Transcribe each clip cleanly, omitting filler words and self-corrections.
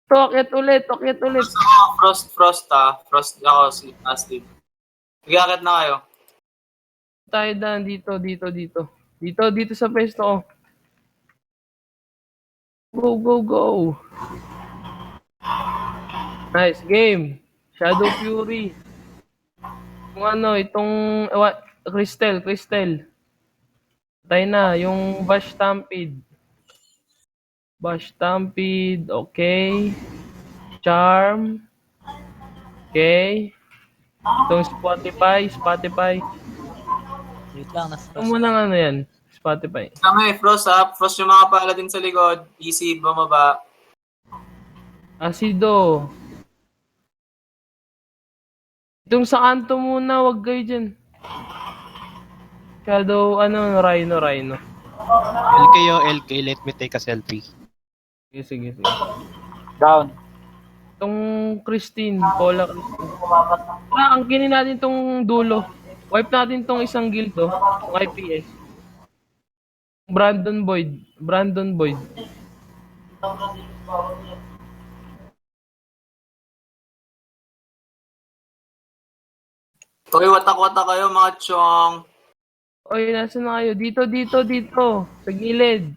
Toket ulit. Frost ako, Steve. Sige, akit na kayo. Tayo daan dito. Dito sa pwesto ko. Go. Nice game. Shadow Fury. Kung ano, itong Crystal. Tayo na, yung Bash Stampede, okay. Charm, okay. Itong Spotify. Wait lang, Ito muna ano yan, Spotify. Kami, Frost ha. Frost yung mga paladin sa likod. Easy, bumaba. Asido. Itong sa kanto muna, wag kayo dyan. Shadow, Rhino. LK, let me take a selfie. Sige. Down. Itong Christine, Paula Christine. Angkinin natin itong dulo. Wipe natin itong isang guild, itong IPS. Brandon Boyd. Okay, watak-watak kayo mga chong. Oy, nasa na kayo? Dito. Sa gilid.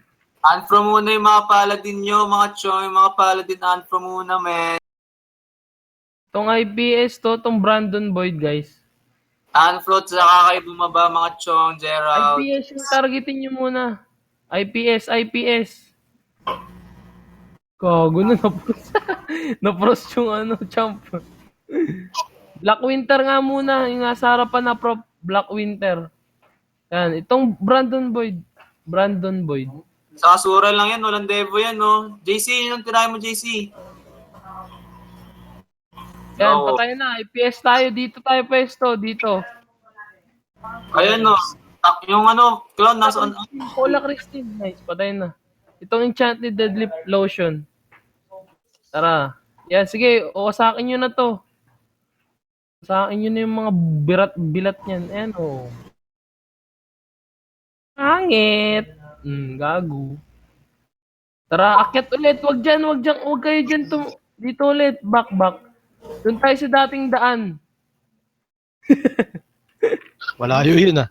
Unfro muna yung mga paladin nyo, mga chong. Yung mga paladin, unfro muna, men. Itong IPS itong Brandon Boyd, guys. Unfro, saka kayo bumaba, mga chong, Gerald. IPS yung targetin nyo muna. IPS. Kago na, na-frost yung champ. Black Winter nga muna, yung nasa harapan na prop, Black Winter. Yan, itong Brandon Boyd. Sa kasura lang yan, walang devo yan, no? JC, yun ang tirahin mo, JC. Yan, patay na. IPS tayo. Dito tayo pwesto. Dito. Ayan, no? Yung clone, nasa Paula Christine. Nice, patay na. Itong Enchanted Deadly Lotion. Tara. Yan, sige. Sa akin nyo na to. Sa akin nyo na yung mga bilat niyan. Ayan, Hangit. Gago. Tara, akyat ulit. Wag kayo dyan. Dito ulit. Back. Doon tayo sa dating daan. Malayo yun ah.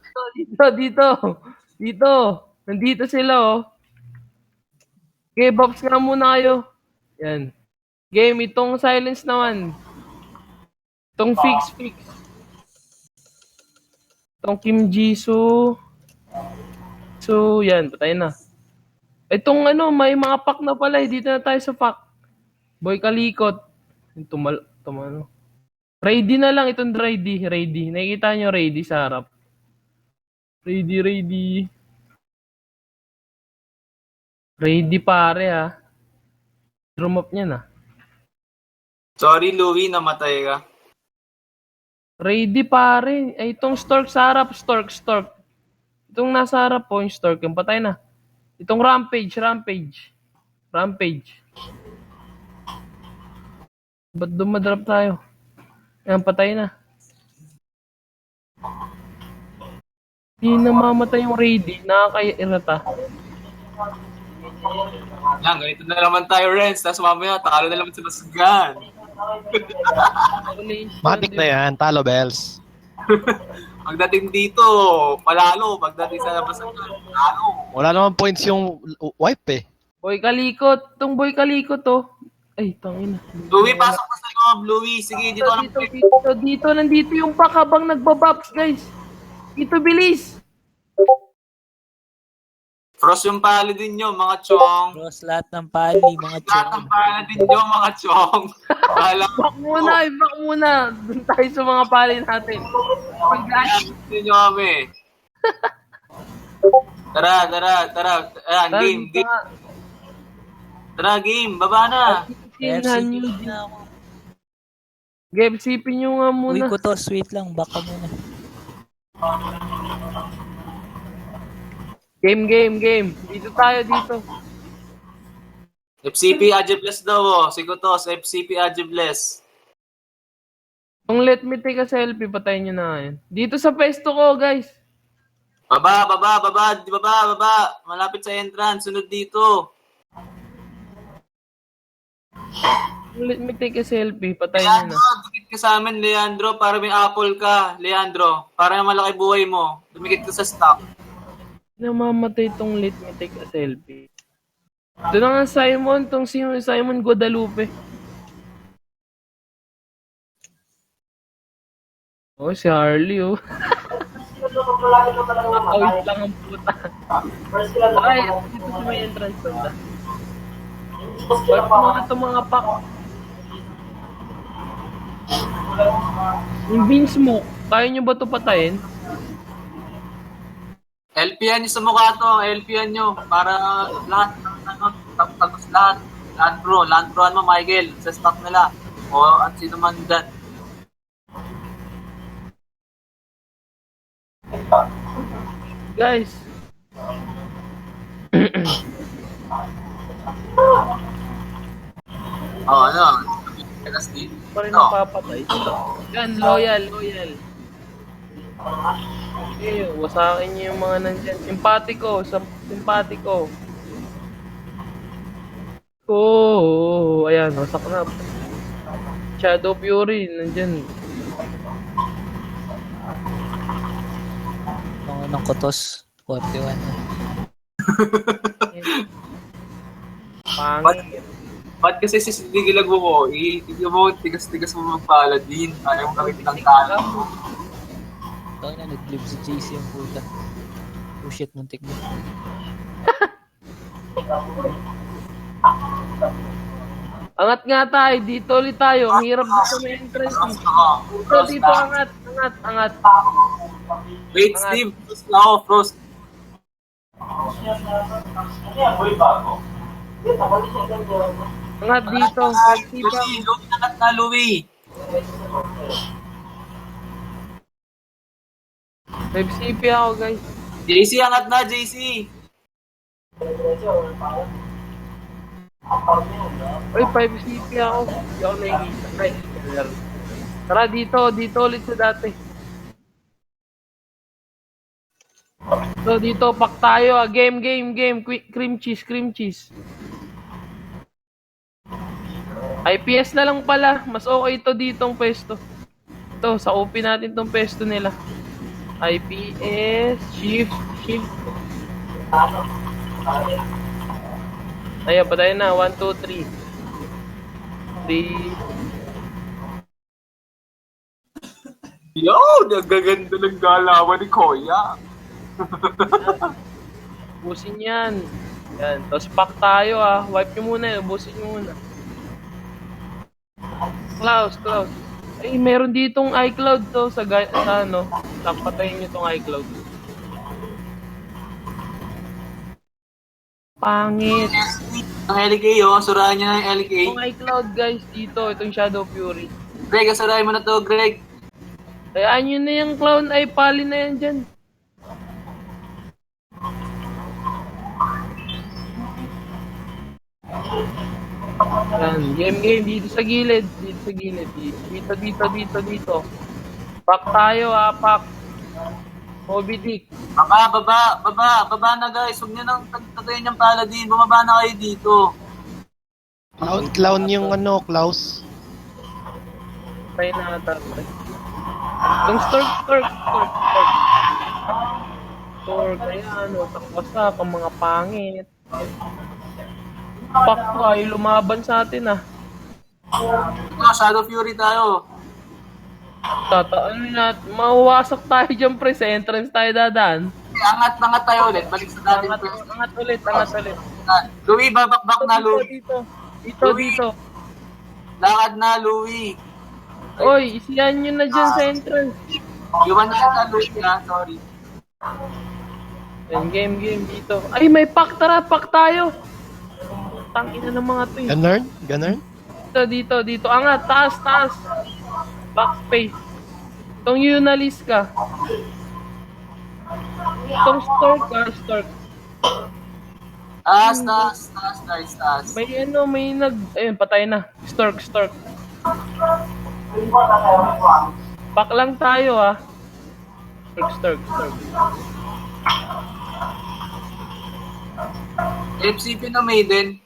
Dito. Nandito sila, Okay, Bobs nga muna kayo. Yan. Game, itong silence naman. Itong fix. Itong Kim Jisoo. So, yan. Patay na. Itong may mga pack na pala. Dito na tayo sa pack. Boy Kalikot. Ready na lang itong ready. Nakikita nyo ready sa harap. Ready. Ready pare ha. Drum up niya na. Sorry, Louie, namatay ka. Ready pare. Ay, itong Stork sa harap. Stork. Itong nasa harap po, yung Stork. Yung patay na. Itong Rampage. Ba't dumadrop tayo? Ayan, patay na. Hindi na mamatay yung Ready. Nakakairata. Yan, ganito na naman tayo, Renz. Tapos mamaya, talo na naman sa Basgan. Matik na yan, talo bells. Pagdating dito, palalo. Pagdating sa Basgan, palalo. Wala naman points yung wipe eh. Boy Kalikot. Itong Boy Kalikot Ay, tangina. Louie, pasok na sa loob, Louie. Sige, dito ka lang. Dito, nandito yung pack habang nagbabops, guys. Dito, bilis. Frost yung paladin nyo, mga chong. Cross lahat ng pali, mga Lahat chong. ng paladin nyo, mga chong. Back muna. Doon tayo sa mga palay natin. Paladin nyo kami. Tara. Ayan, game. Tara, game. Baba na. FCP na ako. Game, sipin nyo nga Uy, muna. kutos, wait lang, baka muna. Game. Dito tayo. FCP Ajibless daw, Sigutos, FCP Ajibless. Kung let me take a selfie, patayin nyo na yan. Dito sa pesto ko, guys. Baba. Malapit sa entrance, sunod dito. May take a selfie, patayin nyo Leandro, na. dumikit ka sa amin, Leandro, para may apple ka, Leandro. Para malaki buhay mo. Dumikit ka sa stock. Namamatay tong lit, may take a selfie. Ito na nga Simon, tong si Simon Guadalupe. Oh, si Harley, oh. Awit lang ang puta. Ay, dito sa may entrance banda. Bakit mga pak? Yung bean smoke, kaya nyo ba ito patayin? LPN nyo sa mukha to, LPN nyo. Para lahat, tapos lahat. Land Pro mo, Michael, sa stock nila. O, at sino man dyan. Guys. Ano? Kailas din. Pa rin napapatay. Yan, loyal. Okay, wasakin niyo yung mga nandyan. Simpatiko. Oh, ayan, wasak na. Shadow Fury, nandyan. Mga ng kotos. 41 na. Pangit. Ba't kasi sisigilag mo ko? Itigil mo, tigas-tigas mo magpaladin. Ayaw mo nakit ng talo. Ito na, nag-live si JC yung puta. Oh shit, muntik na. Angat nga tayo, dito ulit tayo. Ang hirap dito may entrance. Dito, angat. Wait, Angat. Steve. Frost na ako, Frost. Angat dito. Louie, nakat na, Louie. 5CP ako, guys. JC, angat na, JC. Uy, 5CP ako. Hindi ako nakikita. Ay, tara, dito ulit sa dati. So, dito, pak tayo. Game. Cream cheese. IPS na lang pala. Mas okay ito ditong pesto. Ito, sa OP natin tong pesto nila. IPS, shift. Ayan, patayin na. 1, 2, 3. 3. Yo, nagaganda ng galawan ni Koya. Ubusin yan. Yan. Tapos pack tayo ah. Wipe nyo muna. Ubusin nyo muna. Klaus. Ay, meron ditong iCloud to sa ano. Patayin nyo tong iCloud. Pangit. Ang LK, oh. Surahan niya na yung LK. Itong iCloud guys dito. Itong Shadow Fury. Greg, surahan mo na to, Greg. Kayaan nyo na yung clown ay pali na yan dyan. Yan, game dito sa gilid. Dito. Pack tayo pack. Moby Dick. Baba na guys. Huwag niyo nang tatayin yung paladin. Bumaba na kayo dito. Clown yung Klaus. Tayo na ata. Yung Stork. Kaya takwasak ang mga pangit. Pack ay lumaban sa atin Shadow Fury tayo. Tataan na, mawawasak tayo dyan pre, sa entrance tayo dadaan. Angat tayo ulit. Balik sa dating pwesto. Angat ulit. Louie, babakbak na, Louie. Dito. Lakad na, Louie. Oy, isiyan nyo na dyan sa entrance. Iwan na kita, Louie, ha? Sorry. Yan, game dito. Ay, may pack, tara, pack tayo. Tangina ng mga to. Gunner? Dito. Angat, taas. Backspace. Itong Yunalis ka. Itong Stork. Taas. May ayun, patay na. Stork. Back lang tayo Stork. FCP na Maiden.